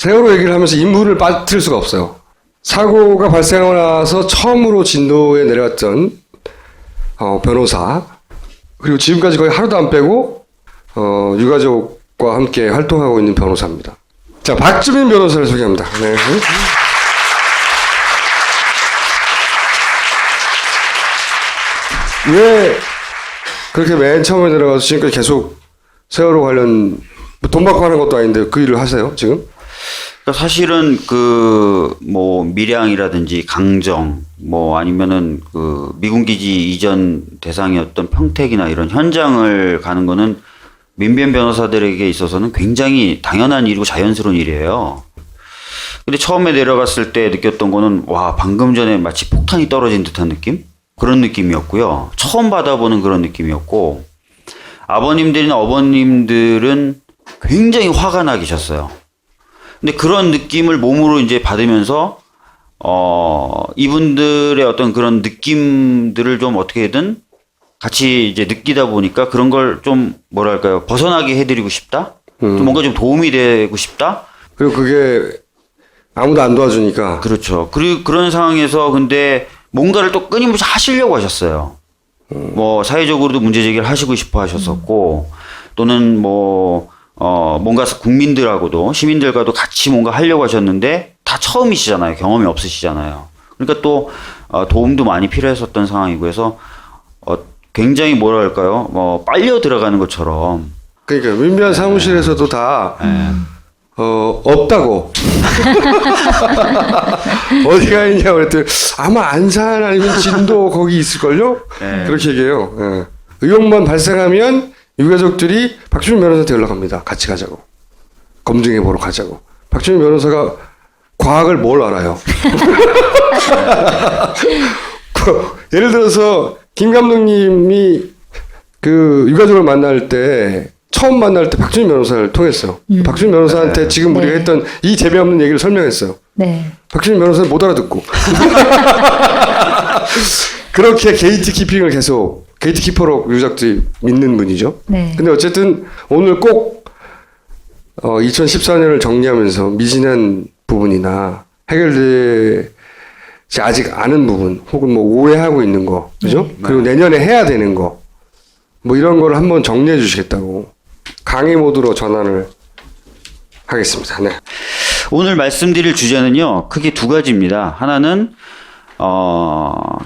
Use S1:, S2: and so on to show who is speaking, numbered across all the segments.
S1: 세월호 얘기를 하면서 인물을 빠뜨릴 수가 없어요. 사고가 발생하고 나서 처음으로 진도에 내려왔던 변호사, 그리고 지금까지 거의 하루도 안 빼고 유가족과 함께 활동하고 있는 변호사입니다. 자, 박주민 변호사를 소개합니다. 네. 왜 그렇게 맨 처음에 들어가서 지금까지 계속 세월호 관련 돈 받고 하는 것도 아닌데 그 일을 하세요, 지금?
S2: 그러니까 사실은 뭐 밀양이라든지 강정 뭐 아니면은 미군 기지 이전 대상이었던 평택이나 이런 현장을 가는 거는 민변 변호사들에게 있어서는 굉장히 당연한 일이고 자연스러운 일이에요. 근데 처음에 내려갔을 때 느꼈던 거는 와, 방금 전에 마치 폭탄이 떨어진 듯한 느낌? 그런 느낌이었고요. 처음 받아보는 그런 느낌이었고, 아버님들이나 어머님들은 굉장히 화가 나 계셨어요. 근데 그런 느낌을 몸으로 이제 받으면서 이분들의 어떤 그런 느낌들을 좀 어떻게든 같이 이제 느끼다 보니까 그런 걸 좀 뭐랄까요, 벗어나게 해드리고 싶다. 좀 뭔가 좀 도움이 되고 싶다.
S1: 그리고 그게 아무도 안 도와주니까.
S2: 그렇죠. 그리고 그런 상황에서 근데 뭔가를 또 끊임없이 하시려고 하셨어요. 뭐 사회적으로도 문제 제기를 하시고 싶어 하셨었고, 또는 뭔가 국민들하고도 시민들과도 같이 뭔가 하려고 하셨는데 다 처음이시잖아요. 경험이 없으시잖아요. 그러니까 또 도움도 많이 필요했었던 상황이고 해서 굉장히 뭐랄까요, 빨려 들어가는 것처럼.
S1: 그러니까 민변 사무실에서도 다 없다고. 어디가 있냐고 그랬더니 아마 안산 아니면 진도 거기 있을걸요?
S2: 네.
S1: 그렇게 얘기해요. 예. 의혹만 발생하면 유가족들이 박주민 변호사한테 연락합니다. 같이 가자고. 검증해보러 가자고. 박주민 변호사가 과학을 뭘 알아요? 예를 들어서 김 감독님이 그 유가족을 만날 때 처음 만날 때 박주민 변호사를 통했어요. 박주민 변호사한테 지금 우리가 했던 이 재미없는 얘기를 설명했어요.
S3: 네.
S1: 박주민 변호사는 못 알아듣고. 그렇게 게이트키핑을 계속, 게이트키퍼로 유가족들이 믿는 분이죠.
S3: 네.
S1: 근데 어쨌든 오늘 꼭 2014년을 정리하면서 미진한 부분이나 해결되지 아직 않은 부분, 혹은 뭐 오해하고 있는 거, 그죠?
S2: 네.
S1: 그리고 내년에 해야 되는 거, 뭐 이런 걸 한번 정리해 주시겠다고 강의 모드로 전환을 하겠습니다. 네.
S2: 오늘 말씀드릴 주제는요, 크게 두 가지입니다. 하나는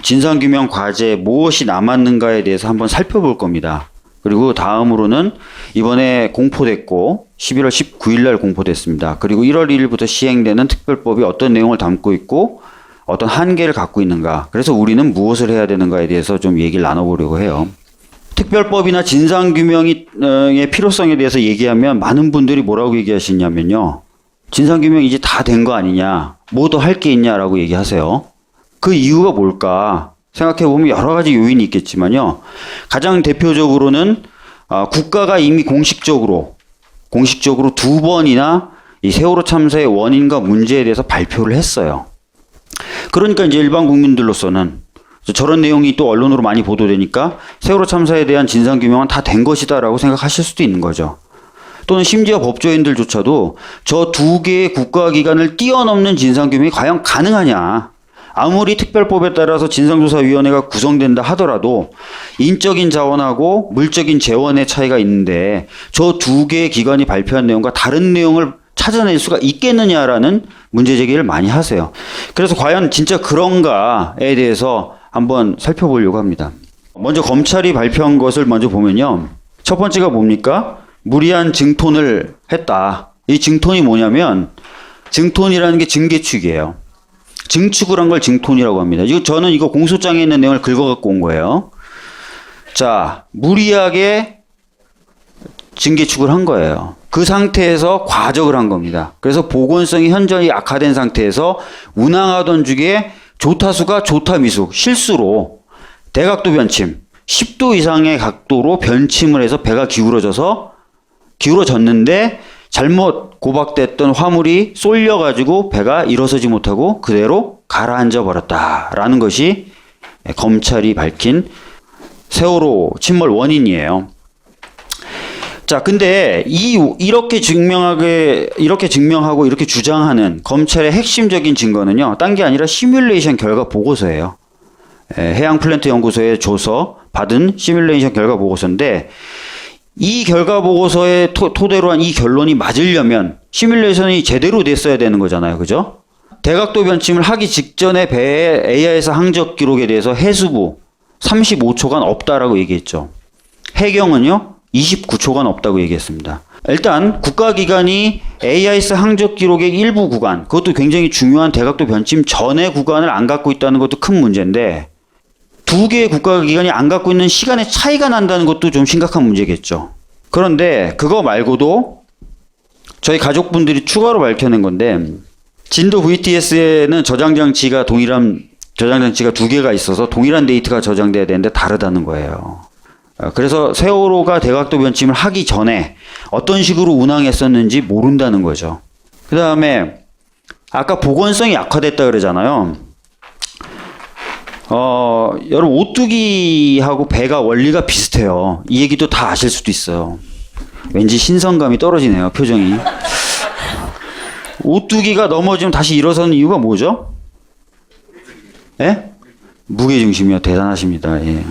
S2: 진상규명 과제 무엇이 남았는가에 대해서 한번 살펴볼 겁니다. 그리고 다음으로는 이번에 공포됐고 11월 19일 날 공포됐습니다. 그리고 1월 1일부터 시행되는 특별법이 어떤 내용을 담고 있고 어떤 한계를 갖고 있는가, 그래서 우리는 무엇을 해야 되는가에 대해서 좀 얘기를 나눠보려고 해요. 특별법이나 진상규명의 필요성에 대해서 얘기하면 많은 분들이 뭐라고 얘기하시냐면요, 진상규명 이제 다 된 거 아니냐, 뭐 더 할 게 있냐라고 얘기하세요. 그 이유가 뭘까 생각해보면 여러 가지 요인이 있겠지만요, 가장 대표적으로는 국가가 이미 공식적으로 두 번이나 이 세월호 참사의 원인과 문제에 대해서 발표를 했어요. 그러니까 이제 일반 국민들로서는 저런 내용이 또 언론으로 많이 보도되니까 세월호 참사에 대한 진상규명은 다 된 것이다라고 생각하실 수도 있는 거죠. 또는 심지어 법조인들조차도 저 두 개의 국가기관을 뛰어넘는 진상규명이 과연 가능하냐. 아무리 특별법에 따라서 진상조사위원회가 구성된다 하더라도 인적인 자원하고 물적인 재원의 차이가 있는데 저 두 개의 기관이 발표한 내용과 다른 내용을 찾아낼 수가 있겠느냐라는 문제 제기를 많이 하세요. 그래서 과연 진짜 그런가에 대해서 한번 살펴보려고 합니다. 먼저 검찰이 발표한 것을 먼저 보면요, 첫 번째가 뭡니까? 무리한 증톤을 했다. 이 증톤이 뭐냐면, 증톤이라는 게 증개축이에요. 증축을 한 걸 증톤이라고 합니다. 저는 이거 공소장에 있는 내용을 긁어갖고 온 거예요. 자, 무리하게 증개축을 한 거예요. 그 상태에서 과적을 한 겁니다. 그래서 보건성이 현저히 악화된 상태에서 운항하던 중에 조타수가 조타미숙, 실수로 대각도 변침, 10도 이상의 각도로 변침을 해서 배가 기울어졌는데 잘못 고박됐던 화물이 쏠려가지고 배가 일어서지 못하고 그대로 가라앉아 버렸다라는 것이 검찰이 밝힌 세월호 침몰 원인이에요. 자, 근데 이렇게 증명하고 이렇게 주장하는 검찰의 핵심적인 증거는요, 딴 게 아니라 시뮬레이션 결과 보고서예요. 해양 플랜트 연구소에 줘서 받은 시뮬레이션 결과 보고서인데, 이 결과 보고서에 토대로 한 이 결론이 맞으려면 시뮬레이션이 제대로 됐어야 되는 거잖아요. 그죠? 대각도 변침을 하기 직전에 배의 AIS 항적 기록에 대해서 해수부 35초간 없다라고 얘기했죠. 해경은요, 29초간 없다고 얘기했습니다. 일단 국가기관이 AIS 항적 기록의 일부 구간, 그것도 굉장히 중요한 대각도 변침 전의 구간을 안 갖고 있다는 것도 큰 문제인데, 두 개의 국가기관이 안 갖고 있는 시간의 차이가 난다는 것도 좀 심각한 문제겠죠. 그런데 그거 말고도 저희 가족분들이 추가로 밝혀낸 건데, 진도 VTS에는 저장장치가 두 개가 있어서 동일한 데이터가 저장돼야 되는데 다르다는 거예요. 그래서 세월호가 대각도 변침을 하기 전에 어떤 식으로 운항했었는지 모른다는 거죠. 그 다음에 아까 보건성이 약화됐다 그러잖아요. 여러분 오뚜기하고 배가 원리가 비슷해요. 이 얘기도 다 아실 수도 있어요. 왠지 신선감이 떨어지네요, 표정이. 오뚜기가 넘어지면 다시 일어서는 이유가 뭐죠? 예? 무게중심이요. 대단하십니다. 예.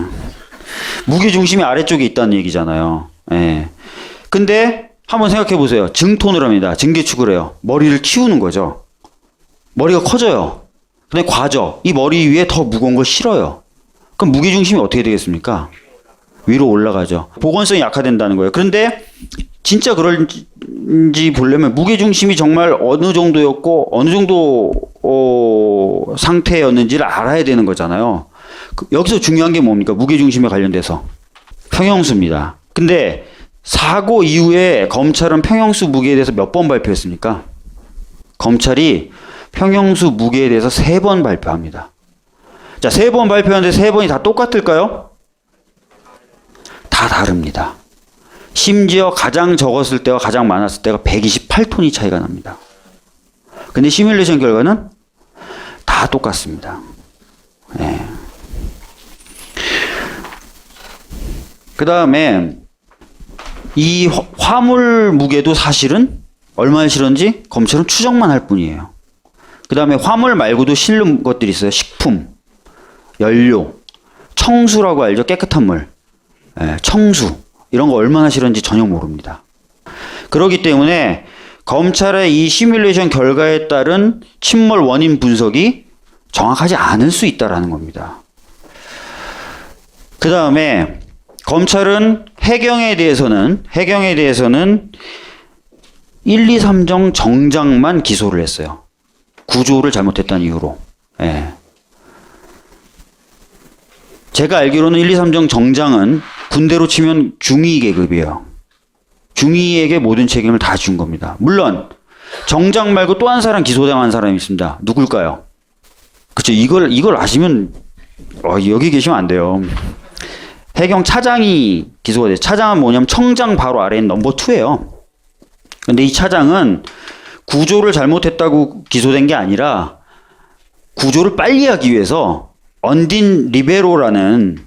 S2: 무게중심이 아래쪽에 있다는 얘기잖아요. 예. 근데 한번 생각해 보세요. 증톤을 합니다. 증개축을 해요. 머리를 키우는 거죠. 머리가 커져요. 근데 과죠. 이 머리 위에 더 무거운 걸 실어요. 그럼 무게중심이 어떻게 되겠습니까? 위로 올라가죠. 보건성이 약화된다는 거예요. 그런데 진짜 그런지 보려면 무게중심이 정말 어느 정도였고 어느 정도 상태였는지를 알아야 되는 거잖아요. 여기서 중요한 게 뭡니까? 무게중심에 관련돼서 평형수입니다. 근데 사고 이후에 검찰은 평형수 무게에 대해서 몇 번 발표했습니까? 검찰이 평형수 무게에 대해서 3번 발표합니다. 자, 3번 발표하는데 3번이 다 똑같을까요? 다 다릅니다. 심지어 가장 적었을 때와 가장 많았을 때가 128톤이 차이가 납니다. 근데 시뮬레이션 결과는 다 똑같습니다. 네. 그 다음에 이 화물 무게도 사실은 얼마나 실었는지 검찰은 추정만 할 뿐이에요. 그 다음에 화물 말고도 실는 것들이 있어요. 식품, 연료, 청수라고 알죠? 깨끗한 물. 청수. 이런 거 얼마나 실었는지 전혀 모릅니다. 그렇기 때문에 검찰의 이 시뮬레이션 결과에 따른 침몰 원인 분석이 정확하지 않을 수 있다는 겁니다. 그 다음에 검찰은 해경에 대해서는 1, 2, 3정 정장만 기소를 했어요. 구조를 잘못했다는 이유로. 예. 제가 알기로는 1, 2, 3정 정장은 군대로 치면 중위 계급이에요. 중위에게 모든 책임을 다 준 겁니다. 물론 정장 말고 또 한 사람 기소당한 사람이 있습니다. 누굴까요? 그쵸? 이걸 아시면 여기 계시면 안 돼요. 해경 차장이 기소가 됐어요. 차장은 뭐냐면 청장 바로 아래인 넘버 2예요. 근데 이 차장은 구조를 잘못했다고 기소된 게 아니라 구조를 빨리 하기 위해서 언딘 리베로라는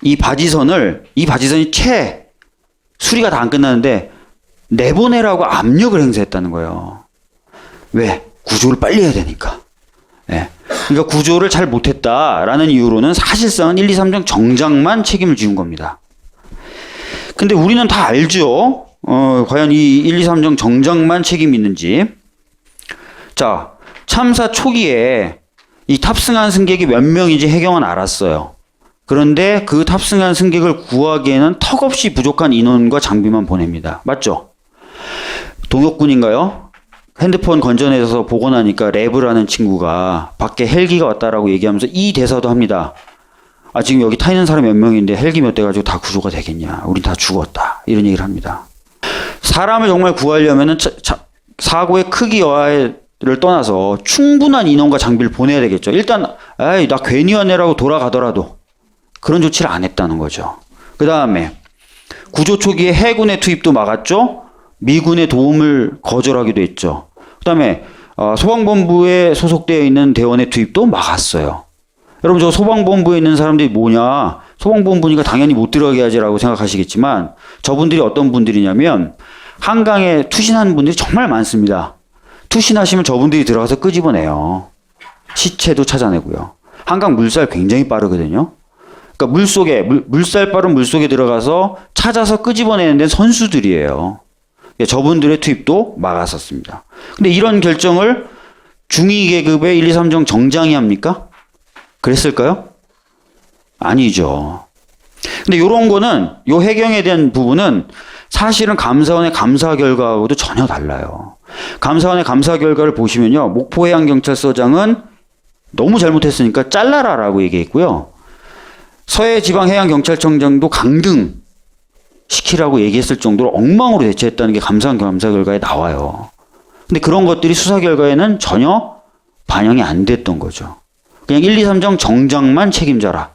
S2: 이 바지선이 수리가 다 안 끝났는데 내보내라고 압력을 행사했다는 거예요. 왜? 구조를 빨리 해야 되니까. 예. 그러니까 구조를 잘 못했다라는 이유로는 사실상은 1, 2, 3정 정장만 책임을 지운 겁니다. 근데 우리는 다 알죠. 과연 이 1, 2, 3정 정장만 책임이 있는지. 자, 참사 초기에 이 탑승한 승객이 몇 명인지 해경은 알았어요. 그런데 그 탑승한 승객을 구하기에는 턱없이 부족한 인원과 장비만 보냅니다. 맞죠? 동혁군인가요? 핸드폰 건져내서 보고 나니까 랩을 친구가 밖에 헬기가 왔다라고 얘기하면서 이 대사도 합니다. 지금 여기 타 있는 사람이 몇 명인데 헬기 몇 대 가지고 다 구조가 되겠냐. 우린 다 죽었다. 이런 얘기를 합니다. 사람을 정말 구하려면은 사고의 크기 여하를 떠나서 충분한 인원과 장비를 보내야 되겠죠. 일단 나 괜히 왔네라고 돌아가더라도 그런 조치를 안 했다는 거죠. 그 다음에 구조 초기에 해군의 투입도 막았죠. 미군의 도움을 거절하기도 했죠. 그 다음에 소방본부에 소속되어 있는 대원의 투입도 막았어요. 여러분 저 소방본부에 있는 사람들이 뭐냐? 소방본부니까 당연히 못 들어가게 하지라고 생각하시겠지만 저분들이 어떤 분들이냐면 한강에 투신하는 분들이 정말 많습니다. 투신하시면 저분들이 들어가서 끄집어내요. 시체도 찾아내고요. 한강 물살 굉장히 빠르거든요. 그러니까 물속에 물살 빠른 물속에 들어가서 찾아서 끄집어내는 데는 선수들이에요. 저분들의 투입도 막았었습니다. 근데 이런 결정을 중위 계급의 1, 2, 3정 정장이 합니까? 그랬을까요? 아니죠. 근데 이런 거는 요 해경에 대한 부분은 사실은 감사원의 감사 결과하고도 전혀 달라요. 감사원의 감사 결과를 보시면요. 목포해양경찰서장은 너무 잘못했으니까 잘라라라고 얘기했고요. 서해지방해양경찰청장도 강등 시키라고 얘기했을 정도로 엉망으로 대처했다는 게 감사 결과에 나와요. 근데 그런 것들이 수사 결과에는 전혀 반영이 안 됐던 거죠. 그냥 1, 2, 3정 정장만 책임져라.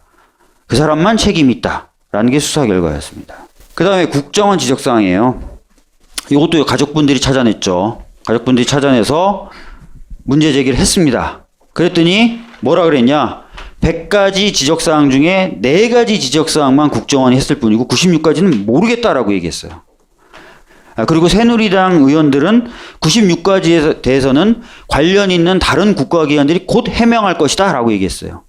S2: 그 사람만 책임 있다. 라는 게 수사 결과였습니다. 그 다음에 국정원 지적사항이에요. 이것도 가족분들이 찾아냈죠. 가족분들이 찾아내서 문제 제기를 했습니다. 그랬더니 뭐라 그랬냐? 100가지 지적사항 중에 4가지 지적사항만 국정원이 했을 뿐이고 96가지는 모르겠다라고 얘기했어요. 그리고 새누리당 의원들은 96가지에 대해서는 관련 있는 다른 국가기관들이 곧 해명할 것이다 라고 얘기했어요.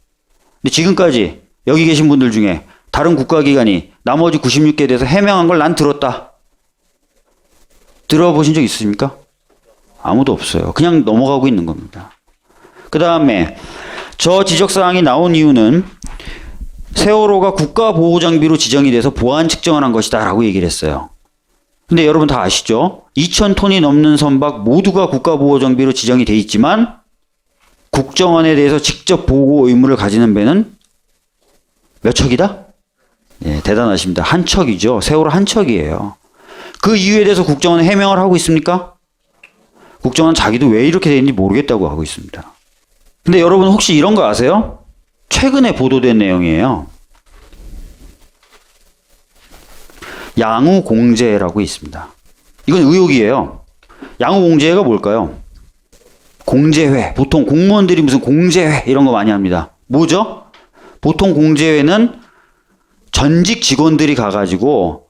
S2: 근데 지금까지 여기 계신 분들 중에 다른 국가기관이 나머지 96개에 대해서 해명한 걸 난 들었다. 들어보신 적 있으십니까? 아무도 없어요. 그냥 넘어가고 있는 겁니다. 그 다음에 저 지적사항이 나온 이유는 세월호가 국가보호장비로 지정이 돼서 보안 측정을 한 것이다 라고 얘기를 했어요. 근데 여러분 다 아시죠? 2,000톤이 넘는 선박 모두가 국가보호장비로 지정이 돼 있지만 국정원에 대해서 직접 보고 의무를 가지는 배는 몇 척이다? 예, 대단하십니다. 한 척이죠. 세월호 한 척이에요. 그 이유에 대해서 국정원은 해명을 하고 있습니까? 국정원은 자기도 왜 이렇게 되는지 모르겠다고 하고 있습니다. 근데 여러분 혹시 이런 거 아세요? 최근에 보도된 내용이에요. 양우공제라고 있습니다. 이건 의혹이에요. 양우공제가 뭘까요? 공제회. 보통 공무원들이 무슨 공제회 이런 거 많이 합니다. 뭐죠? 보통 공제회는 전직 직원들이 가가지고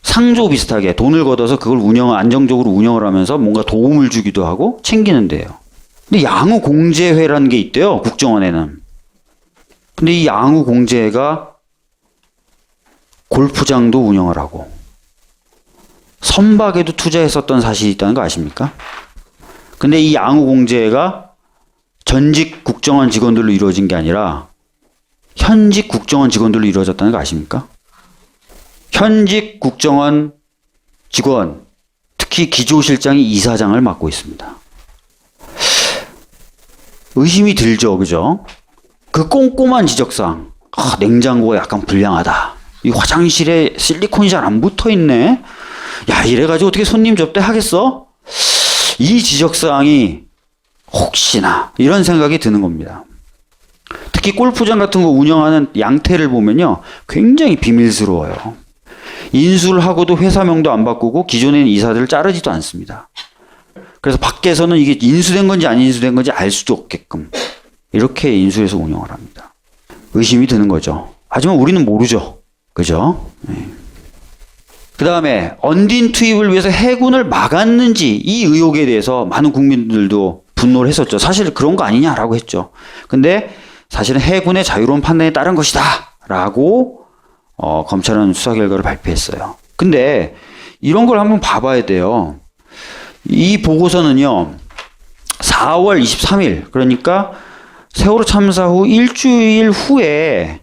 S2: 상조 비슷하게 돈을 걷어서 그걸 안정적으로 운영을 하면서 뭔가 도움을 주기도 하고 챙기는데요. 근데 양우공제회라는 게 있대요. 국정원에는. 근데 이 양우공제회가 골프장도 운영을 하고 선박에도 투자했었던 사실이 있다는 거 아십니까? 근데 이 양우공제가 전직 국정원 직원들로 이루어진 게 아니라 현직 국정원 직원들로 이루어졌다는 거 아십니까? 현직 국정원 직원, 특히 기조실장이 이사장을 맡고 있습니다. 의심이 들죠, 그죠? 그 꼼꼼한 지적사항, 냉장고가 약간 불량하다. 이 화장실에 실리콘이 잘 안 붙어 있네. 야, 이래가지고 어떻게 손님 접대하겠어? 이 지적사항이 혹시나 이런 생각이 드는 겁니다. 특히 골프장 같은 거 운영하는 양태를 보면요, 굉장히 비밀스러워요. 인수를 하고도 회사명도 안 바꾸고 기존에 있는 이사들을 자르지도 않습니다. 그래서 밖에서는 이게 인수된 건지 안 인수된 건지 알 수도 없게끔 이렇게 인수해서 운영을 합니다. 의심이 드는 거죠. 하지만 우리는 모르죠. 그죠? 네. 그 다음에 언딘 투입을 위해서 해군을 막았는지 이 의혹에 대해서 많은 국민들도 분노를 했었죠. 사실 그런 거 아니냐라고 했죠. 근데 사실은 해군의 자유로운 판단에 따른 것이다 라고 검찰은 수사 결과를 발표했어요. 근데 이런 걸 한번 봐봐야 돼요. 이 보고서는요 4월 23일 그러니까 세월호 참사 후 일주일 후에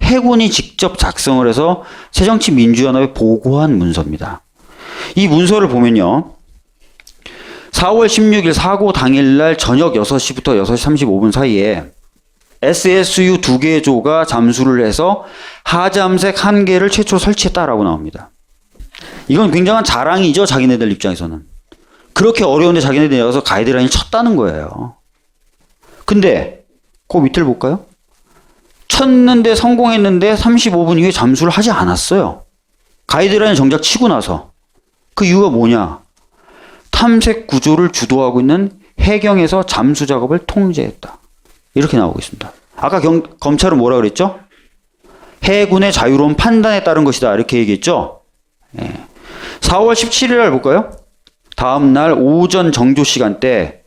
S2: 해군이 직접 작성을 해서 새정치민주연합에 보고한 문서입니다. 이 문서를 보면요 4월 16일 사고 당일날 저녁 6시부터 6시 35분 사이에 SSU 2개 조가 잠수를 해서 하잠색 1개를 최초로 설치했다라고 나옵니다. 이건 굉장한 자랑이죠. 자기네들 입장에서는. 그렇게 어려운데 자기네들이 나가서 가이드라인을 쳤다는 거예요. 근데 그 밑을 볼까요? 쳤는데 성공했는데 35분 이후에 잠수를 하지 않았어요. 가이드라인을 정작 치고 나서. 그 이유가 뭐냐? 탐색 구조를 주도하고 있는 해경에서 잠수 작업을 통제했다. 이렇게 나오고 있습니다. 아까 검찰은 뭐라 그랬죠? 해군의 자유로운 판단에 따른 것이다. 이렇게 얘기했죠? 예. 4월 17일 날 볼까요? 다음 날 오전 정조 시간대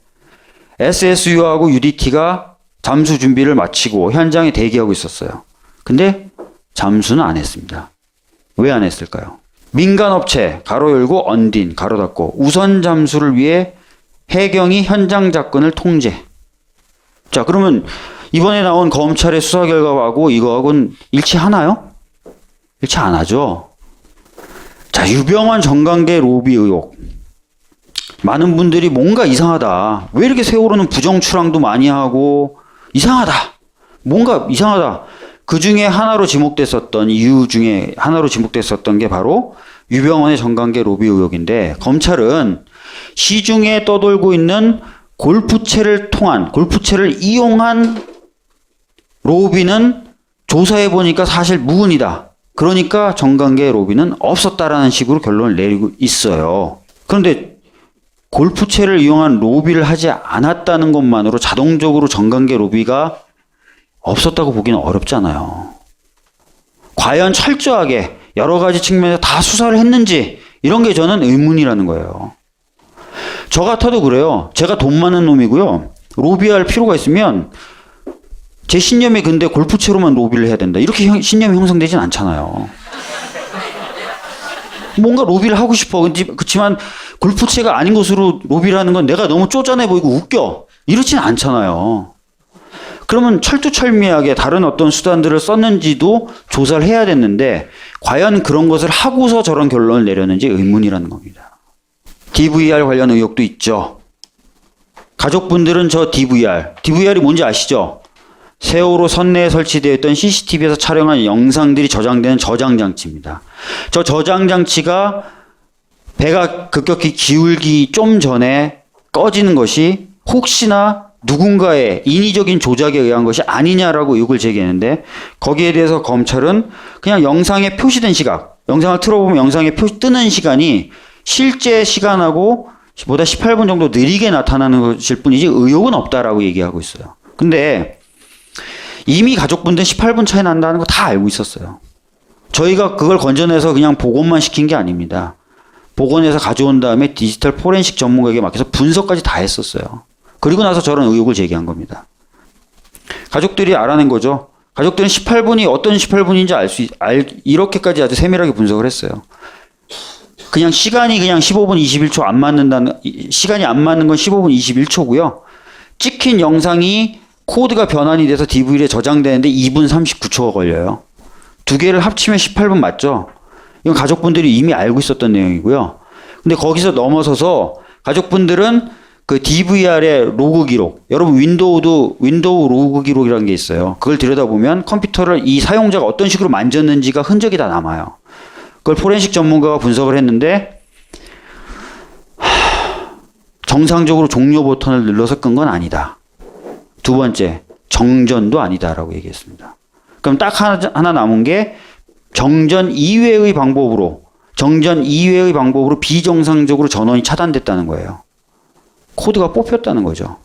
S2: SSU하고 UDT가 잠수 준비를 마치고 현장에 대기하고 있었어요. 근데 잠수는 안 했습니다. 왜 안 했을까요? 민간업체 가로 열고 언딘 가로 닫고 우선 잠수를 위해 해경이 현장 접근을 통제. 자, 그러면 이번에 나온 검찰의 수사 결과하고 이거하고는 일치하나요? 일치 안 하죠. 자, 유병환 정관계 로비 의혹. 많은 분들이 뭔가 이상하다. 왜 이렇게 세월호는 부정추랑도 많이 하고 이상하다. 뭔가 이상하다. 그 중에 하나로 지목됐었던 이유 중에 하나로 지목됐었던 게 바로 유병헌의 정관계 로비 의혹인데 검찰은 시중에 떠돌고 있는 골프채를 이용한 로비는 조사해 보니까 사실 무근이다. 그러니까 정관계 로비는 없었다라는 식으로 결론을 내리고 있어요. 그런데 골프채를 이용한 로비를 하지 않았다는 것만으로 자동적으로 정관계 로비가 없었다고 보기는 어렵잖아요. 과연 철저하게 여러 가지 측면에서 다 수사를 했는지 이런 게 저는 의문이라는 거예요. 저 같아도 그래요. 제가 돈 많은 놈이고요. 로비할 필요가 있으면 제 신념이 근데 골프채로만 로비를 해야 된다. 이렇게 신념이 형성되진 않잖아요. 뭔가 로비를 하고 싶어. 그렇지만 골프채가 아닌 것으로 로비를 하는 건 내가 너무 쪼잔해 보이고 웃겨. 이렇진 않잖아요. 그러면 철두철미하게 다른 어떤 수단들을 썼는지도 조사를 해야 됐는데 과연 그런 것을 하고서 저런 결론을 내렸는지 의문이라는 겁니다. DVR 관련 의혹도 있죠. 가족분들은 저 DVR이 뭔지 아시죠? 세월호 선내에 설치되어 있던 CCTV에서 촬영한 영상들이 저장되는 저장장치입니다. 저 저장장치가 배가 급격히 기울기 좀 전에 꺼지는 것이 혹시나 누군가의 인위적인 조작에 의한 것이 아니냐라고 의혹을 제기했는데 거기에 대해서 검찰은 그냥 영상에 표시된 시각, 영상을 틀어보면 영상에 뜨는 시간이 실제 시간하고 보다 18분 정도 느리게 나타나는 것일 뿐이지 의혹은 없다라고 얘기하고 있어요. 근데 이미 가족분들은 18분 차이 난다는 거 다 알고 있었어요. 저희가 그걸 건져내서 그냥 복원만 시킨 게 아닙니다. 복원해서 가져온 다음에 디지털 포렌식 전문가에게 맡겨서 분석까지 다 했었어요. 그리고 나서 저런 의혹을 제기한 겁니다. 가족들이 알아낸 거죠. 가족들은 18분이 어떤 18분인지 이렇게까지 아주 세밀하게 분석을 했어요. 그냥 시간이 그냥 15분 21초 안 맞는다는, 시간이 안 맞는 건 15분 21초고요. 찍힌 영상이 코드가 변환이 돼서 DVD에 저장되는데 2분 39초가 걸려요. 두 개를 합치면 18분 맞죠? 이건 가족분들이 이미 알고 있었던 내용이고요. 근데 거기서 넘어서서 가족분들은 그 DVR의 로그 기록, 여러분 윈도우 로그 기록이라는 게 있어요. 그걸 들여다보면 컴퓨터를 이 사용자가 어떤 식으로 만졌는지가 흔적이 다 남아요. 그걸 포렌식 전문가가 분석을 했는데 정상적으로 종료 버튼을 눌러서 끈 건 아니다. 두 번째, 정전도 아니다라고 얘기했습니다. 그럼 딱 하나 남은 게 정전 이외의 방법으로 비정상적으로 전원이 차단됐다는 거예요. 코드가 뽑혔다는 거죠.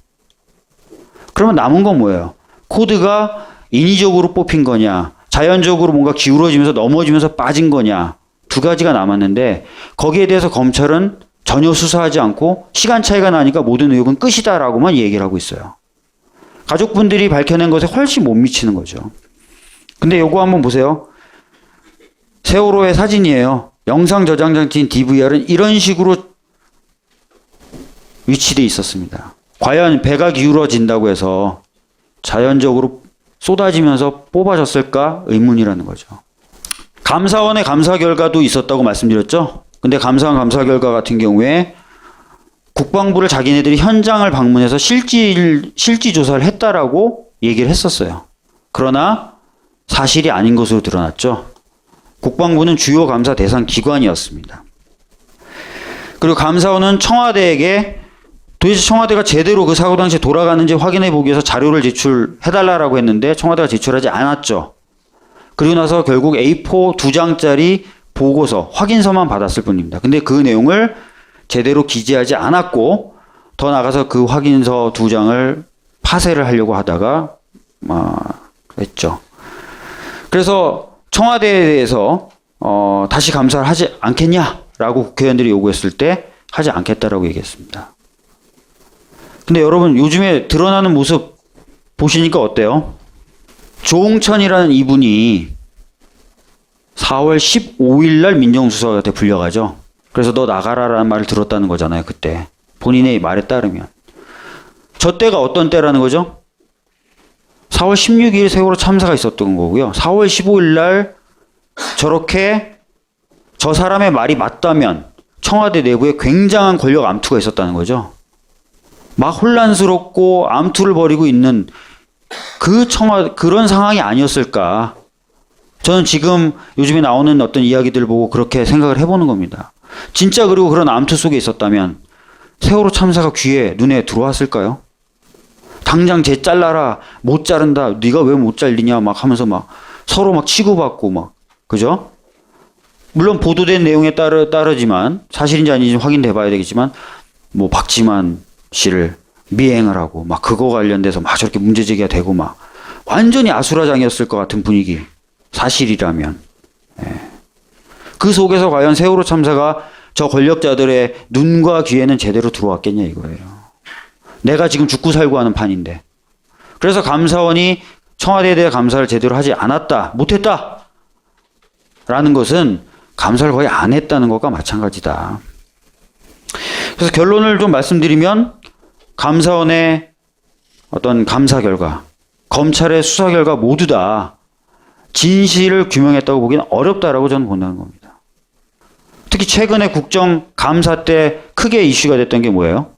S2: 그러면 남은 건 뭐예요? 코드가 인위적으로 뽑힌 거냐, 자연적으로 뭔가 기울어지면서 넘어지면서 빠진 거냐, 두 가지가 남았는데 거기에 대해서 검찰은 전혀 수사하지 않고 시간 차이가 나니까 모든 의혹은 끝이다라고만 얘기를 하고 있어요. 가족분들이 밝혀낸 것에 훨씬 못 미치는 거죠. 근데 요거 한번 보세요. 세월호의 사진이에요. 영상 저장 장치인 DVR은 이런 식으로 위치돼 있었습니다. 과연 배가 기울어진다고 해서 자연적으로 쏟아지면서 뽑아졌을까 의문이라는 거죠. 감사원의 감사 결과도 있었다고 말씀드렸죠. 근데 감사원 감사 결과 같은 경우에 국방부를 자기네들이 현장을 방문해서 실지 조사를 했다라고 얘기를 했었어요. 그러나 사실이 아닌 것으로 드러났죠. 국방부는 주요 감사 대상 기관이었습니다. 그리고 감사원은 청와대에게 도대체 청와대가 제대로 그 사고 당시에 돌아가는지 확인해 보기 위해서 자료를 제출해달라고 했는데 청와대가 제출하지 않았죠. 그리고 나서 결국 A4 2장짜리 보고서, 확인서만 받았을 뿐입니다. 근데 그 내용을 제대로 기재하지 않았고 더 나가서 그 확인서 2장을 파쇄를 하려고 하다가 했죠. 그래서 청와대에 대해서 다시 감사를 하지 않겠냐라고 국회의원들이 요구했을 때 하지 않겠다라고 얘기했습니다. 근데 여러분 요즘에 드러나는 모습 보시니까 어때요? 조홍천이라는 이분이 4월 15일 날 민정수석한테 불려가죠. 그래서 너 나가라라는 말을 들었다는 거잖아요. 그때 본인의 말에 따르면 저 때가 어떤 때라는 거죠? 4월 16일 세월호 참사가 있었던 거고요. 4월 15일 날 저렇게 저 사람의 말이 맞다면 청와대 내부에 굉장한 권력 암투가 있었다는 거죠. 막 혼란스럽고 암투를 벌이고 있는 그런 상황이 아니었을까. 저는 지금 요즘에 나오는 어떤 이야기들 보고 그렇게 생각을 해보는 겁니다. 진짜 그리고 그런 암투 속에 있었다면 세월호 참사가 귀에 눈에 들어왔을까요? 당장 쟤 잘라라, 못 자른다, 네가 왜 못 잘리냐 막 하면서 막 서로 막 치고받고 막 그죠? 물론 보도된 내용에 따르지만 사실인지 아닌지 확인돼 봐야 되겠지만 뭐 박지만 씨를 미행을 하고 막 그거 관련돼서 막 저렇게 문제 제기가 되고 막 완전히 아수라장이었을 것 같은 분위기. 사실이라면. 그 속에서 과연 세월호 참사가 저 권력자들의 눈과 귀에는 제대로 들어왔겠냐 이거예요. 내가 지금 죽고 살고 하는 판인데. 그래서 감사원이 청와대에 대해 감사를 제대로 하지 않았다, 못했다 라는 것은 감사를 거의 안 했다는 것과 마찬가지다. 그래서 결론을 좀 말씀드리면 감사원의 어떤 감사 결과, 검찰의 수사 결과 모두 다 진실을 규명했다고 보기는 어렵다라고 저는 본다는 겁니다. 특히 최근에 국정감사 때 크게 이슈가 됐던 게 뭐예요?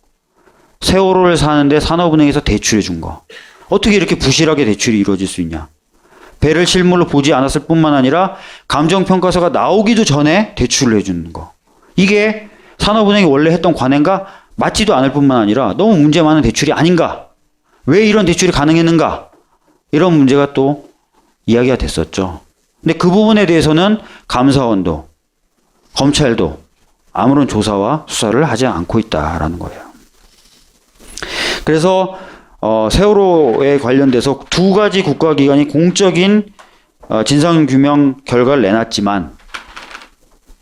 S2: 세월호를 사는데 산업은행에서 대출해 준 거. 어떻게 이렇게 부실하게 대출이 이루어질 수 있냐? 배를 실물로 보지 않았을 뿐만 아니라 감정평가서가 나오기도 전에 대출을 해주는 거. 이게 산업은행이 원래 했던 관행과 맞지도 않을 뿐만 아니라 너무 문제 많은 대출이 아닌가? 왜 이런 대출이 가능했는가? 이런 문제가 또 이야기가 됐었죠. 근데 그 부분에 대해서는 감사원도 검찰도 아무런 조사와 수사를 하지 않고 있다라는 거예요. 그래서 세월호에 관련돼서 두 가지 국가기관이 공적인 진상규명 결과를 내놨지만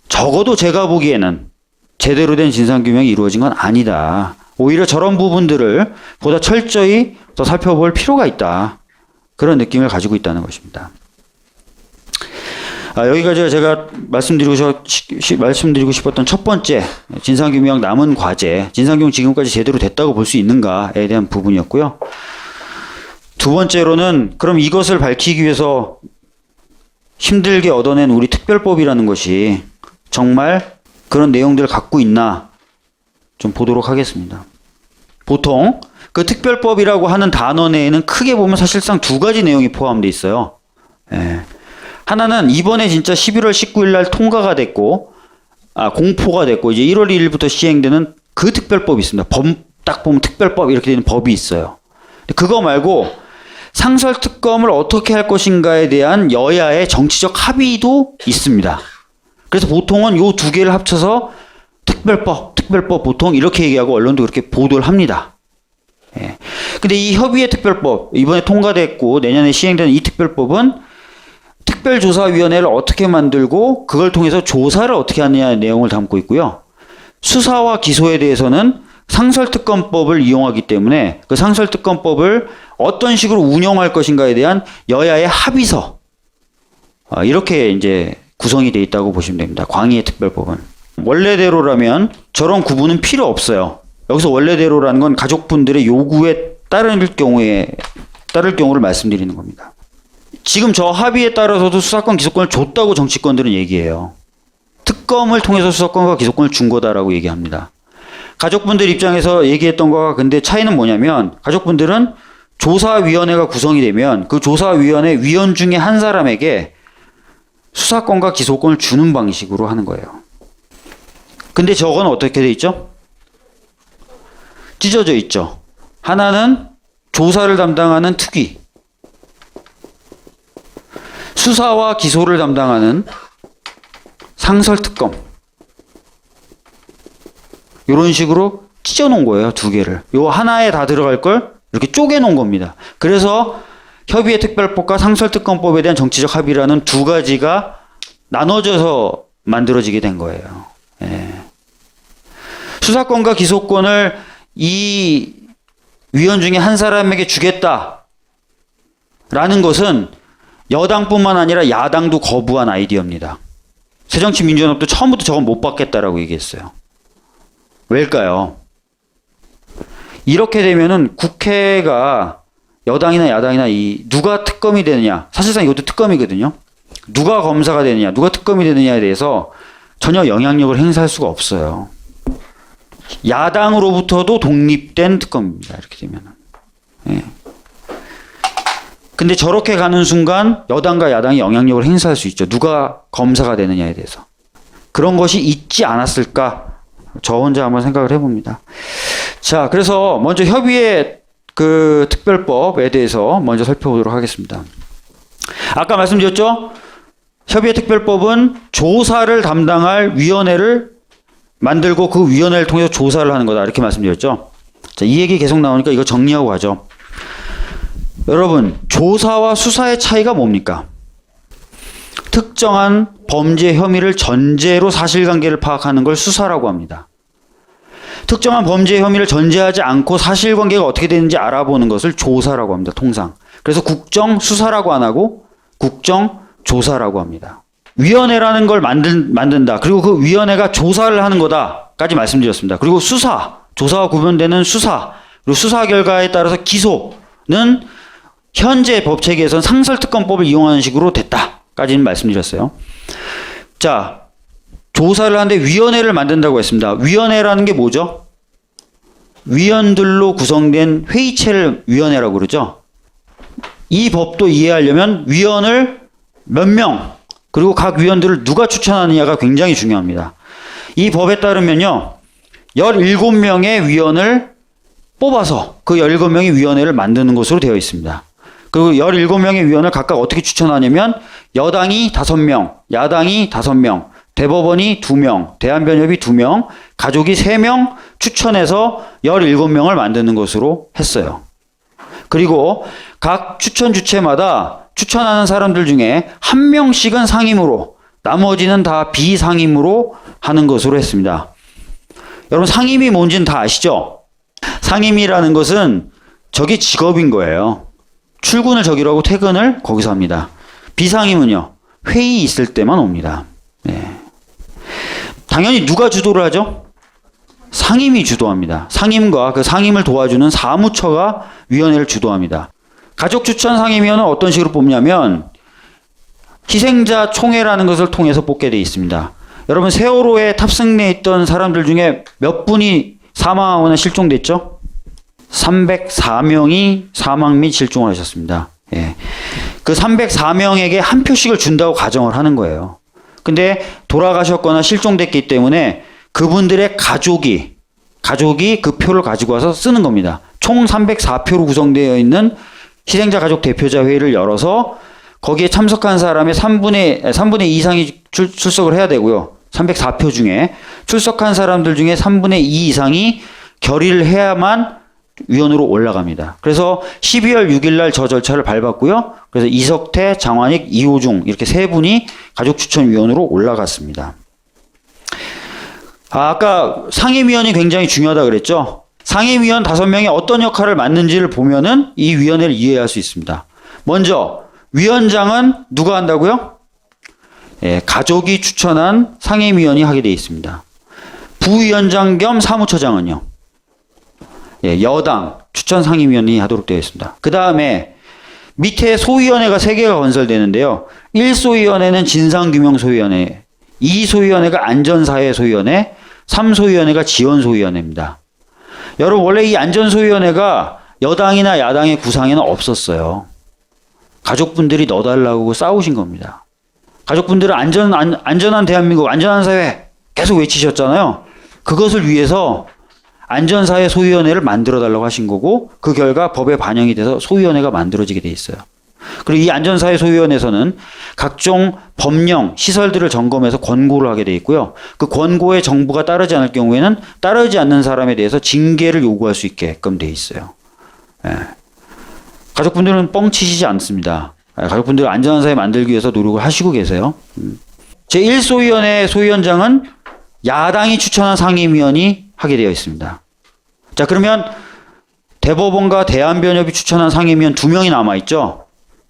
S2: 적어도 제가 보기에는 제대로 된 진상규명이 이루어진 건 아니다. 오히려 저런 부분들을 보다 철저히 더 살펴볼 필요가 있다. 그런 느낌을 가지고 있다는 것입니다. 여기까지가 제가 말씀드리고 싶었던 첫 번째 진상규명 남은 과제, 진상규명 지금까지 제대로 됐다고 볼 수 있는가에 대한 부분이었고요. 두 번째로는 그럼 이것을 밝히기 위해서 힘들게 얻어낸 우리 특별법이라는 것이 정말 그런 내용들을 갖고 있나 좀 보도록 하겠습니다. 보통 그 특별법이라고 하는 단어 내에는 크게 보면 사실상 두 가지 내용이 포함되어 있어요. 하나는 이번에 진짜 11월 19일 날 통과가 됐고, 공포가 됐고, 이제 1월 1일부터 시행되는 그 특별법이 있습니다. 딱 보면 특별법 이렇게 되는 법이 있어요. 그거 말고 상설특검을 어떻게 할 것인가에 대한 여야의 정치적 합의도 있습니다. 그래서 보통은 요 두 개를 합쳐서 특별법 보통 이렇게 얘기하고 언론도 그렇게 보도를 합니다. 근데 이 협의의 특별법, 이번에 통과됐고 내년에 시행되는 이 특별법은 특별조사위원회를 어떻게 만들고 그걸 통해서 조사를 어떻게 하느냐의 내용을 담고 있고요. 수사와 기소에 대해서는 상설특검법을 이용하기 때문에 그 상설특검법을 어떤 식으로 운영할 것인가에 대한 여야의 합의서, 이렇게 이제 구성이 되어 있다고 보시면 됩니다. 광의의 특별법은. 원래대로라면 저런 구분은 필요 없어요. 여기서 원래대로라는 건 가족분들의 요구에 따를 경우를 말씀드리는 겁니다. 지금 저 합의에 따라서도 수사권, 기소권을 줬다고 정치권들은 얘기해요. 특검을 통해서 수사권과 기소권을 준 거다라고 얘기합니다. 가족분들 입장에서 얘기했던 거와 근데 차이는 뭐냐면 가족분들은 조사위원회가 구성이 되면 그 조사위원회 위원 중에 한 사람에게 수사권과 기소권을 주는 방식으로 하는 거예요. 근데 저건 어떻게 돼 있죠? 찢어져 있죠. 하나는 조사를 담당하는 특위, 수사와 기소를 담당하는 상설특검, 이런 식으로 찢어 놓은 거예요. 두 개를. 요 하나에 다 들어갈 걸 이렇게 쪼개 놓은 겁니다. 그래서 협의회 특별법과 상설특검법에 대한 정치적 합의라는 두 가지가 나눠져서 만들어지게 된 거예요. 예. 수사권과 기소권을 이 위원 중에 한 사람에게 주겠다라는 것은 여당뿐만 아니라 야당도 거부한 아이디어입니다. 새정치민주연합도 처음부터 저건 못 받겠다라고 얘기했어요. 왜일까요? 이렇게 되면은 국회가 여당이나 야당이나 누가 특검이 되느냐, 사실상 이것도 특검이거든요. 누가 검사가 되느냐, 누가 특검이 되느냐에 대해서 전혀 영향력을 행사할 수가 없어요. 야당으로부터도 독립된 특검입니다. 이렇게 되면은. 예. 근데 저렇게 가는 순간 여당과 야당이 영향력을 행사할 수 있죠. 누가 검사가 되느냐에 대해서. 그런 것이 있지 않았을까? 저 혼자 한번 생각을 해봅니다. 자, 그래서 먼저 협의회 그 특별법에 대해서 먼저 살펴보도록 하겠습니다. 아까 말씀드렸죠? 협의회 특별법은 조사를 담당할 위원회를 만들고 그 위원회를 통해서 조사를 하는 거다. 이렇게 말씀드렸죠? 자, 이 얘기 계속 나오니까 이거 정리하고 가죠. 여러분, 조사와 수사의 차이가 뭡니까? 특정한 범죄 혐의를 전제로 사실관계를 파악하는 걸 수사라고 합니다. 특정한 범죄 혐의를 전제하지 않고 사실관계가 어떻게 되는지 알아보는 것을 조사라고 합니다. 통상. 그래서 국정수사라고 안 하고 국정조사라고 합니다. 위원회라는 걸 만든다. 그리고 그 위원회가 조사를 하는 거다까지 말씀드렸습니다. 그리고 조사와 구분되는 수사, 그리고 수사 결과에 따라서 기소는 현재 법체계에서는 상설특검법을 이용하는 식으로 됐다까지는 말씀드렸어요. 자, 조사를 하는데 위원회를 만든다고 했습니다. 위원회라는 게 뭐죠? 위원들로 구성된 회의체를 위원회라고 그러죠. 이 법도 이해하려면 위원을 몇 명, 그리고 각 위원들을 누가 추천하느냐가 굉장히 중요합니다. 이 법에 따르면요, 17명의 위원을 뽑아서 그 17명의 위원회를 만드는 것으로 되어 있습니다. 그리고 17명의 위원을 각각 어떻게 추천하냐면 여당이 5명, 야당이 5명, 대법원이 2명, 대한변협이 2명, 가족이 3명 추천해서 17명을 만드는 것으로 했어요. 그리고 각 추천 주체마다 추천하는 사람들 중에 1명씩은 상임으로, 나머지는 다 비상임으로 하는 것으로 했습니다. 여러분, 상임이 뭔지는 다 아시죠? 상임이라는 것은 저게 직업인 거예요. 출근을 저기로 하고 퇴근을 거기서 합니다. 비상임은요, 회의 있을 때만 옵니다. 네. 당연히 누가 주도를 하죠? 상임이 주도합니다. 상임과 그 상임을 도와주는 사무처가 위원회를 주도합니다. 가족 추천 상임위원은 어떤 식으로 뽑냐면 희생자 총회라는 것을 통해서 뽑게 되어 있습니다. 여러분, 세월호에 탑승해 있던 사람들 중에 몇 분이 사망하거나 실종됐죠? 304명이 사망 및 실종을 하셨습니다. 예. 그 304명에게 한 표씩을 준다고 가정을 하는 거예요. 근데 돌아가셨거나 실종됐기 때문에 그분들의 가족이 그 표를 가지고 와서 쓰는 겁니다. 총 304표로 구성되어 있는 희생자 가족 대표자 회의를 열어서 거기에 참석한 사람의 3분의 2 이상이 출석을 해야 되고요. 304표 중에 출석한 사람들 중에 3분의 2 이상이 결의를 해야만 위원으로 올라갑니다. 그래서 12월 6일 날 저 절차를 밟았고요. 그래서 이석태, 장환익, 이호중 이렇게 세 분이 가족추천위원으로 올라갔습니다. 아까 상임위원이 굉장히 중요하다 그랬죠. 상임위원 5명이 어떤 역할을 맡는지를 보면은 이 위원회를 이해할 수 있습니다. 먼저 위원장은 누가 한다고요? 예, 가족이 추천한 상임위원이 하게 되어 있습니다. 부위원장 겸 사무처장은요, 예, 여당 추천 상임위원이 하도록 되어 있습니다. 그 다음에 밑에 소위원회가 3개가 건설되는데요. 1소위원회는 진상규명소위원회, 2소위원회가 안전사회소위원회, 3소위원회가 지원소위원회입니다. 여러분, 원래 이 안전소위원회가 여당이나 야당의 구상에는 없었어요. 가족분들이 넣어달라고 싸우신 겁니다. 가족분들은 안전한 대한민국, 안전한 사회 계속 외치셨잖아요. 그것을 위해서 안전사회 소위원회를 만들어달라고 하신 거고, 그 결과 법에 반영이 돼서 소위원회가 만들어지게 돼 있어요. 그리고 이 안전사회 소위원회에서는 각종 법령, 시설들을 점검해서 권고를 하게 돼 있고요. 그 권고에 정부가 따르지 않을 경우에는 따르지 않는 사람에 대해서 징계를 요구할 수 있게끔 돼 있어요. 예. 가족분들은 뻥치시지 않습니다. 가족분들 안전한 사회 만들기 위해서 노력을 하시고 계세요. 제1소위원회 소위원장은 야당이 추천한 상임위원이 하게 되어 있습니다. 자, 그러면 대법원과 대한변협이 추천한 상임위원 2명이 남아있죠.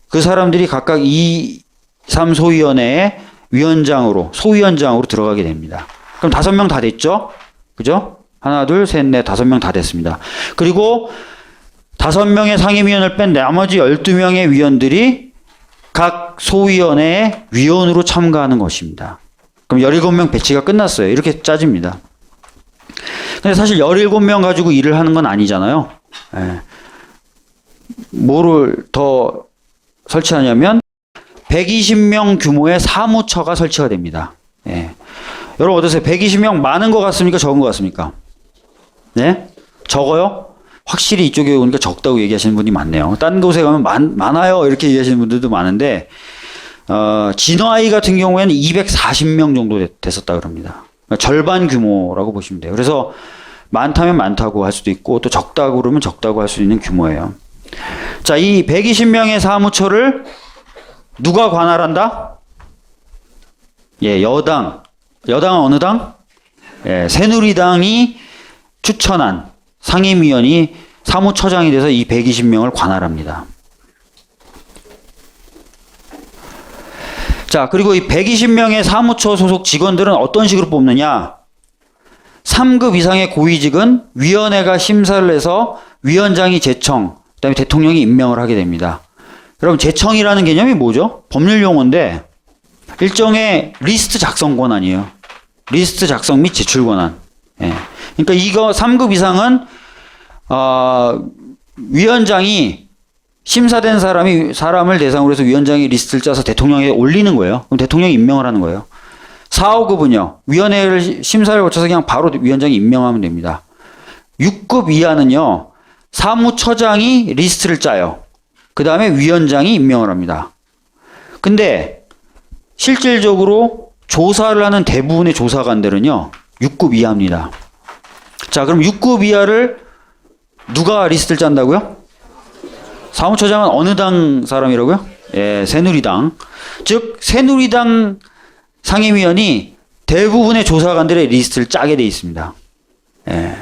S2: 그 사람들이 각각 2, 3소위원회의 위원장으로, 소위원장으로 들어가게 됩니다. 그럼 5명 다 됐죠? 그죠? 하나, 둘, 셋, 넷, 5명 다 됐습니다. 그리고 5명의 상임위원을 뺀 나머지 12명의 위원들이 각 소위원회의 위원으로 참가하는 것입니다. 그럼 17명 배치가 끝났어요. 이렇게 짜집니다. 근데 사실 17명 가지고 일을 하는 건 아니잖아요. 예. 뭐를 더 설치하냐면 120명 규모의 사무처가 설치가 됩니다. 예. 여러분 어떠세요? 120명 많은 것 같습니까? 적은 것 같습니까? 네? 적어요? 확실히 이쪽에 오니까 적다고 얘기하시는 분이 많네요. 딴 곳에 가면 많아요 이렇게 얘기하시는 분들도 많은데 진화이 같은 경우에는 240명 정도 됐었다 그럽니다. 그러니까 절반 규모라고 보시면 돼요. 그래서 많다면 많다고 할 수도 있고 또 적다고 그러면 적다고 할 수 있는 규모예요. 자, 이 120명의 사무처를 누가 관할한다? 예, 여당. 여당은 어느 당? 예, 새누리당이 추천한 상임위원이 사무처장이 돼서 이 120명을 관할합니다. 자, 그리고 이 120명의 사무처 소속 직원들은 어떤 식으로 뽑느냐? 3급 이상의 고위직은 위원회가 심사를 해서 위원장이 제청, 그다음에 대통령이 임명을 하게 됩니다. 여러분, 제청이라는 개념이 뭐죠? 법률 용어인데 일종의 리스트 작성 권한이에요. 리스트 작성 및 제출 권한. 예. 그러니까 이거 3급 이상은 위원장이 심사된 사람을 대상으로 해서 위원장이 리스트를 짜서 대통령에 올리는 거예요. 그럼 대통령이 임명을 하는 거예요. 4, 5급은요. 위원회를 심사를 거쳐서 그냥 바로 위원장이 임명하면 됩니다. 6급 이하는요. 사무처장이 리스트를 짜요. 그 다음에 위원장이 임명을 합니다. 근데 실질적으로 조사를 하는 대부분의 조사관들은요. 6급 이하입니다. 자, 그럼 6급 이하를 누가 리스트를 짠다고요? 사무처장은 어느 당 사람이라고요? 예, 새누리당. 즉 새누리당 상임위원이 대부분의 조사관들의 리스트를 짜게 돼 있습니다. 예.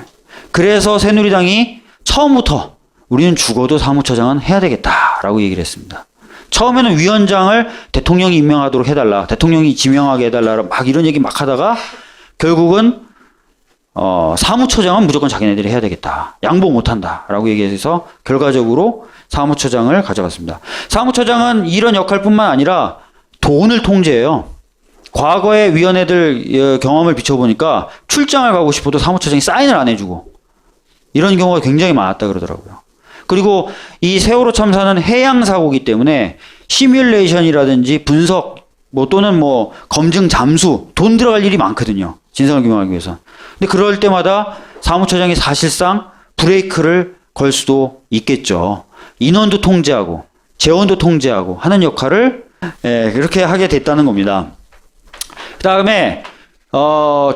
S2: 그래서 새누리당이 처음부터 우리는 죽어도 사무처장은 해야 되겠다라고 얘기를 했습니다. 처음에는 위원장을 대통령이 임명하도록 해달라, 대통령이 지명하게 해달라, 막 이런 얘기 막 하다가 결국은 사무처장은 무조건 자기네들이 해야 되겠다, 양보 못한다라고 얘기해서 결과적으로 사무처장을 가져갔습니다. 사무처장은 이런 역할뿐만 아니라 돈을 통제해요. 과거의 위원회들 경험을 비춰보니까 출장을 가고 싶어도 사무처장이 사인을 안 해주고 이런 경우가 굉장히 많았다 그러더라고요. 그리고 이 세월호 참사는 해양 사고이기 때문에 시뮬레이션이라든지 분석 또는 검증 잠수 돈 들어갈 일이 많거든요. 진상을 규명하기 위해서. 근데 그럴 때마다 사무처장이 사실상 브레이크를 걸 수도 있겠죠. 인원도 통제하고 재원도 통제하고 하는 역할을 그렇게 하게 됐다는 겁니다. 그 다음에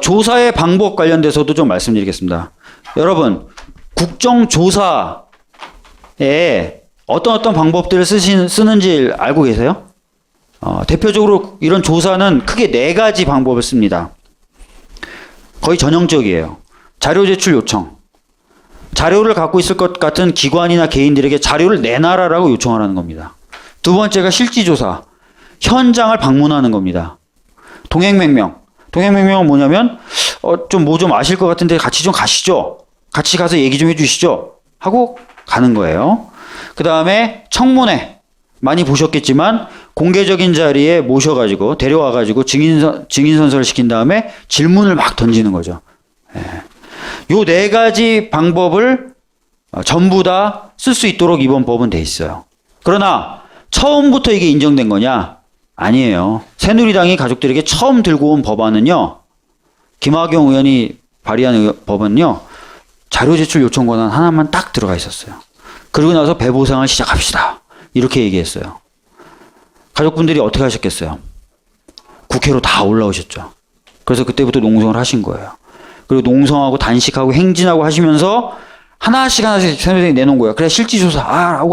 S2: 조사의 방법 관련돼서도 좀 말씀드리겠습니다. 여러분, 국정조사에 어떤 방법들을 쓰는지 알고 계세요? 대표적으로 이런 조사는 크게 4가지 방법을 씁니다. 거의 전형적이에요. 자료 제출 요청. 자료를 갖고 있을 것 같은 기관이나 개인들에게 자료를 내놔라라고 요청하라는 겁니다. 두 번째가 실지조사. 현장을 방문하는 겁니다. 동행명령. 동행명령은 뭐냐면 좀 아실 것 같은데 같이 좀 가시죠. 같이 가서 얘기 좀 해주시죠. 하고 가는 거예요. 그 다음에 청문회. 많이 보셨겠지만 공개적인 자리에 모셔가지고 데려와가지고 증인 선서를 시킨 다음에 질문을 막 던지는 거죠. 요 4가지 방법을 전부 다 쓸 수 있도록 이번 법은 돼 있어요. 그러나 처음부터 이게 인정된 거냐? 아니에요. 새누리당이 가족들에게 처음 들고 온 법안은요. 김학용 의원이 발의한 법안은요. 자료 제출 요청 권한 하나만 딱 들어가 있었어요. 그러고 나서 배보상을 시작합시다. 이렇게 얘기했어요. 가족분들이 어떻게 하셨겠어요? 국회로 다 올라오셨죠. 그래서 그때부터 농성을 하신 거예요. 그리고 농성하고 단식하고 행진하고 하시면서 하나씩 새누리당이 내놓은 거예요. 그래, 실질조사.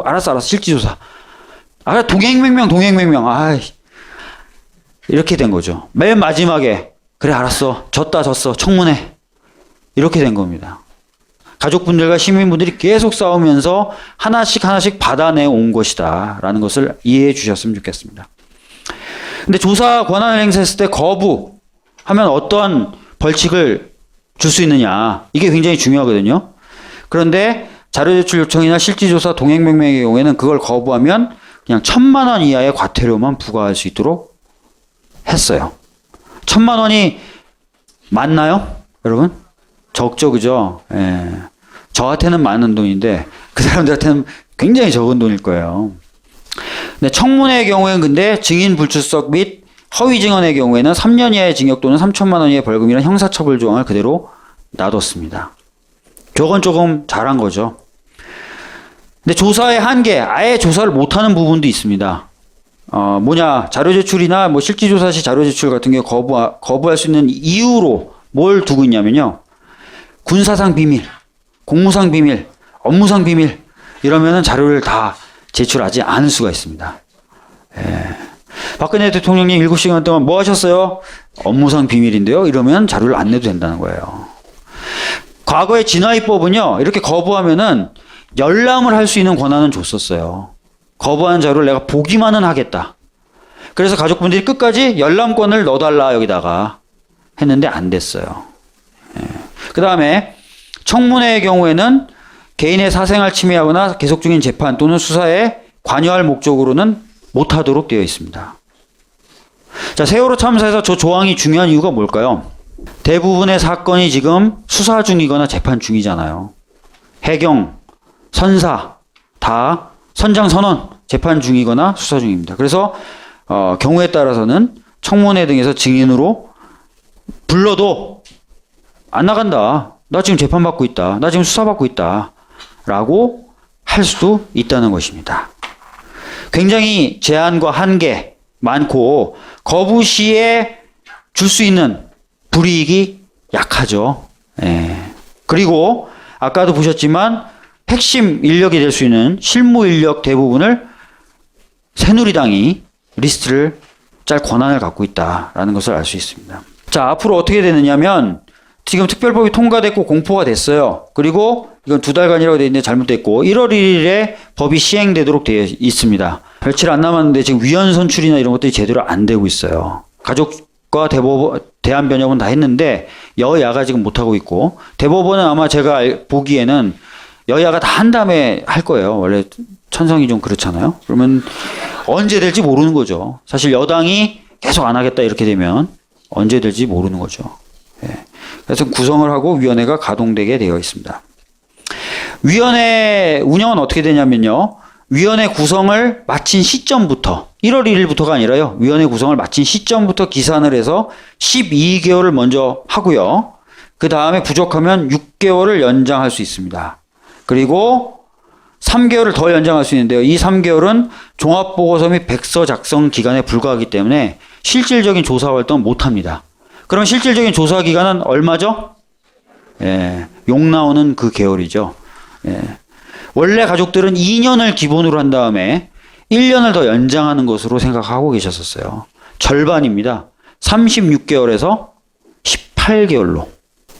S2: 알았어. 실질조사. 동행명명. 이렇게 된 거죠. 맨 마지막에, 그래, 알았어. 졌어. 청문회. 이렇게 된 겁니다. 가족분들과 시민분들이 계속 싸우면서 하나씩 받아내 온 것이다. 라는 것을 이해해 주셨으면 좋겠습니다. 근데 조사 권한을 행사했을 때 거부하면 어떠한 벌칙을 줄 수 있느냐. 이게 굉장히 중요하거든요. 그런데 자료제출 요청이나 실질조사 동행명명의 경우에는 그걸 거부하면 그냥 1,000만 원 이하의 과태료만 부과할 수 있도록 했어요. 1,000만 원이 맞나요? 여러분? 적죠, 그죠? 예. 저한테는 많은 돈인데 그 사람들한테는 굉장히 적은 돈일 거예요. 근데 청문회의 경우에는 근데 증인 불출석 및 허위 증언의 경우에는 3년 이하의 징역 또는 3,000만 원 이하의 벌금이라는 형사처벌 조항을 그대로 놔뒀습니다. 저건 조금 잘한 거죠. 근데 조사의 한계, 아예 조사를 못하는 부분도 있습니다. 자료 제출이나 실질조사 시 자료 제출 같은 경우 거부할 수 있는 이유로 뭘 두고 있냐면요. 군사상 비밀, 공무상 비밀, 업무상 비밀, 이러면은 자료를 다 제출하지 않을 수가 있습니다. 박근혜 대통령님 7시간 동안 뭐 하셨어요? 업무상 비밀인데요. 이러면 자료를 안 내도 된다는 거예요. 과거의 진화입법은요, 이렇게 거부하면은 열람을 할 수 있는 권한은 줬었어요. 거부한 자료를 내가 보기만은 하겠다. 그래서 가족분들이 끝까지 열람권을 넣어달라 여기다가 했는데 안 됐어요. 그 다음에 청문회의 경우에는 개인의 사생활 침해하거나 계속 중인 재판 또는 수사에 관여할 목적으로는 못하도록 되어 있습니다. 자, 세월호 참사에서 저 조항이 중요한 이유가 뭘까요? 대부분의 사건이 지금 수사 중이거나 재판 중이잖아요. 해경, 선사 다 선장선언 재판 중이거나 수사 중입니다. 그래서 경우에 따라서는 청문회 등에서 증인으로 불러도 안 나간다. 나 지금 재판받고 있다. 나 지금 수사받고 있다. 라고 할 수도 있다는 것입니다. 굉장히 제한과 한계 많고 거부 시에 줄 수 있는 불이익이 약하죠. 그리고 아까도 보셨지만 핵심 인력이 될 수 있는 실무 인력 대부분을 새누리당이 리스트를 짤 권한을 갖고 있다라는 것을 알 수 있습니다. 자, 앞으로 어떻게 되느냐면 지금 특별법이 통과됐고 공포가 됐어요. 그리고 이건 2달간이라고 되어 있는데 잘못됐고 1월 1일에 법이 시행되도록 되어 있습니다. 며칠 안 남았는데 지금 위헌 선출이나 이런 것들이 제대로 안 되고 있어요. 가족과 대한변협은 다 했는데 여야가 지금 못하고 있고 대법원은 아마 제가 보기에는 여야가 다 한 다음에 할 거예요. 원래 천성이 좀 그렇잖아요. 그러면 언제 될지 모르는 거죠. 사실 여당이 계속 안 하겠다 이렇게 되면 언제 될지 모르는 거죠. 그래서 구성을 하고 위원회가 가동되게 되어 있습니다. 위원회 운영은 어떻게 되냐면요. 위원회 구성을 마친 시점부터 1월 1일부터가 아니라요. 위원회 구성을 마친 시점부터 기산을 해서 12개월을 먼저 하고요. 그 다음에 부족하면 6개월을 연장할 수 있습니다. 그리고 3개월을 더 연장할 수 있는데요. 이 3개월은 종합보고서 및 백서 작성 기간에 불과하기 때문에 실질적인 조사 활동은 못합니다. 그럼 실질적인 조사 기간은 얼마죠? 욕 나오는 그 개월이죠. 원래 가족들은 2년을 기본으로 한 다음에 1년을 더 연장하는 것으로 생각하고 계셨었어요. 절반입니다. 36개월에서 18개월로.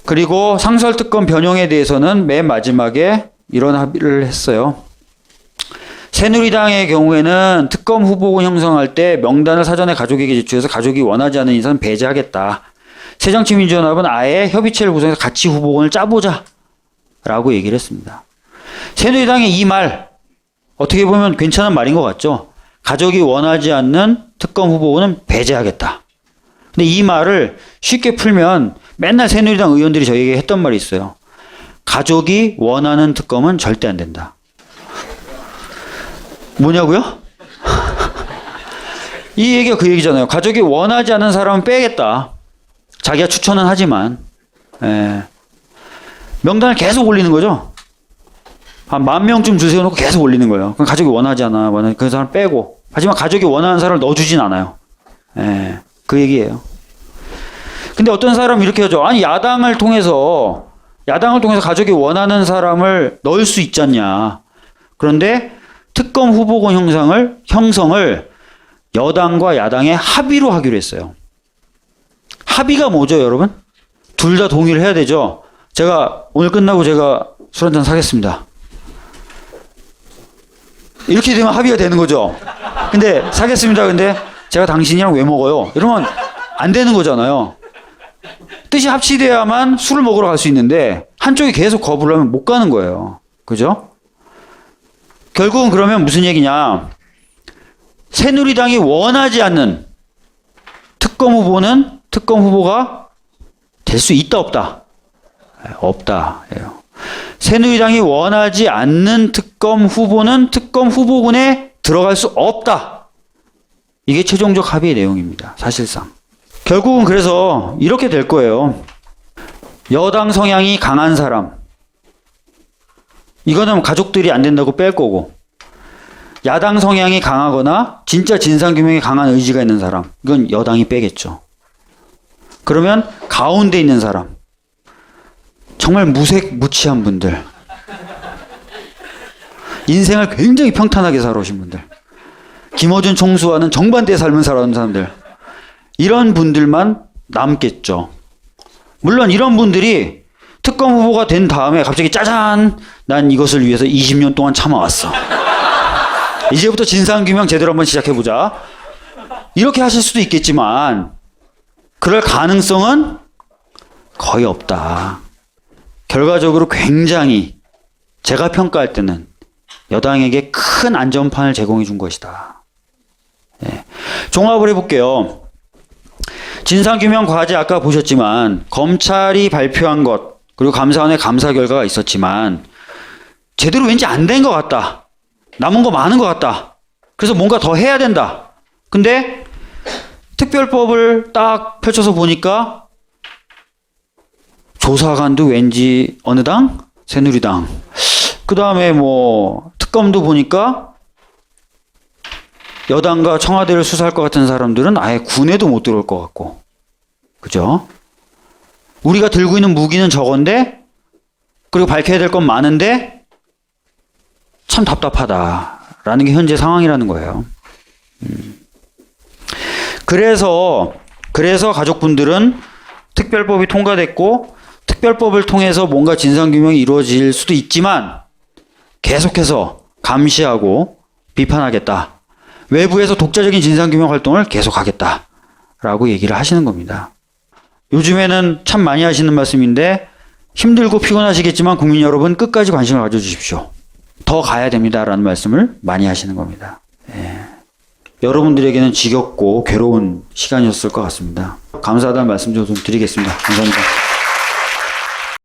S2: 그리고 상설특검 변형에 대해서는 맨 마지막에 이런 합의를 했어요. 새누리당의 경우에는 특검 후보군 형성할 때 명단을 사전에 가족에게 제출해서 가족이 원하지 않는 인사는 배제하겠다. 새정치민주연합은 아예 협의체를 구성해서 같이 후보군을 짜보자 라고 얘기를 했습니다. 새누리당의 이 말 어떻게 보면 괜찮은 말인 것 같죠. 가족이 원하지 않는 특검 후보군은 배제하겠다. 근데 이 말을 쉽게 풀면 맨날 새누리당 의원들이 저에게 했던 말이 있어요. 가족이 원하는 특검은 절대 안 된다. 뭐냐고요? 이 얘기가 그 얘기잖아요. 가족이 원하지 않는 사람은 빼겠다. 자기가 추천은 하지만 명단을 계속 올리는 거죠. 한 10,000명쯤 줄 세워놓고 계속 올리는 거예요. 그럼 가족이 원하지 않아. 그 사람 빼고. 하지만 가족이 원하는 사람을 넣어주진 않아요. 그 얘기예요. 근데 어떤 사람은 이렇게 하죠. 아니 야당을 통해서 야당을 통해서 가족이 원하는 사람을 넣을 수 있잖냐. 그런데 특검 후보군 형성을 여당과 야당의 합의로 하기로 했어요. 합의가 뭐죠, 여러분? 둘 다 동의를 해야 되죠. 제가 오늘 끝나고 제가 술 한잔 사겠습니다. 이렇게 되면 합의가 되는 거죠. 근데 사겠습니다. 근데 제가 당신이랑 왜 먹어요? 이러면 안 되는 거잖아요. 뜻이 합치돼야만 술을 먹으러 갈 수 있는데 한쪽이 계속 거부를 하면 못 가는 거예요. 그죠? 결국은 그러면 무슨 얘기냐? 새누리당이 원하지 않는 특검 후보가 될 수 있다 없다? 없다. 새누리당이 원하지 않는 특검 후보는 특검 후보군에 들어갈 수 없다. 이게 최종적 합의의 내용입니다. 사실상. 결국은 그래서 이렇게 될 거예요. 여당 성향이 강한 사람. 이거는 가족들이 안 된다고 뺄 거고. 야당 성향이 강하거나 진짜 진상규명에 강한 의지가 있는 사람. 이건 여당이 빼겠죠. 그러면 가운데 있는 사람. 정말 무색무취한 분들. 인생을 굉장히 평탄하게 살아오신 분들. 김어준 총수와는 정반대의 삶을 살아온 사람들. 이런 분들만 남겠죠. 물론 이런 분들이 특검 후보가 된 다음에 갑자기 짜잔! 난 이것을 위해서 20년 동안 참아왔어. 이제부터 진상규명 제대로 한번 시작해보자. 이렇게 하실 수도 있겠지만 그럴 가능성은 거의 없다. 결과적으로 굉장히 제가 평가할 때는 여당에게 큰 안전판을 제공해 준 것이다. 예. 종합을 해볼게요. 진상규명 과제 아까 보셨지만 검찰이 발표한 것 그리고 감사원의 감사 결과가 있었지만 제대로 왠지 안 된 것 같다. 남은 거 많은 것 같다. 그래서 뭔가 더 해야 된다. 근데 특별법을 딱 펼쳐서 보니까 조사관도 왠지 어느 당? 새누리당. 그 다음에 뭐 특검도 보니까 여당과 청와대를 수사할 것 같은 사람들은 아예 군에도 못 들어올 것 같고. 그죠? 우리가 들고 있는 무기는 적은데 그리고 밝혀야 될 건 많은데 참 답답하다라는 게 현재 상황이라는 거예요. 그래서 가족분들은 특별법이 통과됐고 특별법을 통해서 뭔가 진상규명이 이루어질 수도 있지만 계속해서 감시하고 비판하겠다. 외부에서 독자적인 진상규명 활동을 계속하겠다라고 얘기를 하시는 겁니다. 요즘에는 참 많이 하시는 말씀인데 힘들고 피곤하시겠지만 국민 여러분 끝까지 관심을 가져주십시오. 더 가야 됩니다라는 말씀을 많이 하시는 겁니다. 예. 여러분들에게는 지겹고 괴로운 시간이었을 것 같습니다. 감사하다는 말씀 좀 드리겠습니다. 감사합니다.